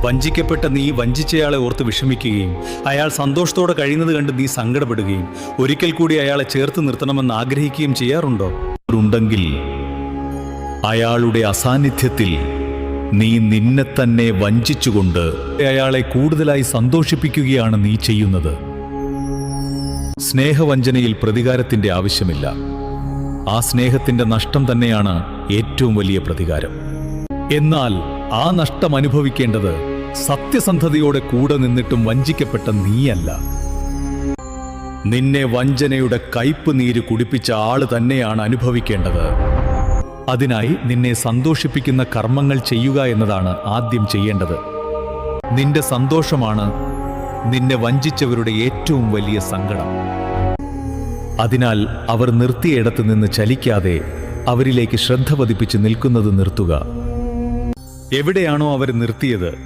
വഞ്ചിക്കപ്പെട്ട നീ വഞ്ചിച്ചയാളെ ഓർത്ത് വിഷമിക്കുകയും അയാൾ സന്തോഷത്തോടെ കഴിയുന്നത് കണ്ട് നീ സങ്കടപ്പെടുകയും ഒരിക്കൽ കൂടി അയാളെ ചേർത്ത് നിർത്തണമെന്ന് ആഗ്രഹിക്കുകയും ചെയ്യാറുണ്ടോ? ഉണ്ടെങ്കിൽ അയാളുടെ അസാന്നിധ്യത്തിൽ നീ നിന്നെ തന്നെ വഞ്ചിച്ചുകൊണ്ട് അയാളെ കൂടുതലായി സന്തോഷിപ്പിക്കുകയാണ് നീ ചെയ്യുന്നത്. സ്നേഹവഞ്ചനയിൽ പ്രതികാരത്തിന്റെ ആവശ്യമില്ല. ആ സ്നേഹത്തിന്റെ നഷ്ടം തന്നെയാണ് ഏറ്റവും വലിയ പ്രതികാരം. എന്നാൽ ആ നഷ്ടം അനുഭവിക്കേണ്ടത് സത്യസന്ധതയോടെ കൂടെ നിന്നിട്ടും വഞ്ചിക്കപ്പെട്ട നീയല്ല. നിന്നെ വഞ്ചനയുടെ കയ്പ് നീര് കുടിപ്പിച്ച ആള് തന്നെയാണ് അനുഭവിക്കേണ്ടത്. അതിനായി നിന്നെ സന്തോഷിപ്പിക്കുന്ന കർമ്മങ്ങൾ ചെയ്യുക എന്നതാണ് ആദ്യം ചെയ്യേണ്ടത്. നിന്റെ സന്തോഷമാണ് നിന്നെ വഞ്ചിച്ചവരുടെ ഏറ്റവും വലിയ സങ്കടം. അതിനാൽ അവർ നിർത്തിയിടത്ത് നിന്ന് ചലിക്കാതെ അവരിലേക്ക് ശ്രദ്ധ പതിപ്പിച്ച് നിൽക്കുന്നത് നിർത്തുക. എവിടെയാണോ അവർ നിർത്തിയത്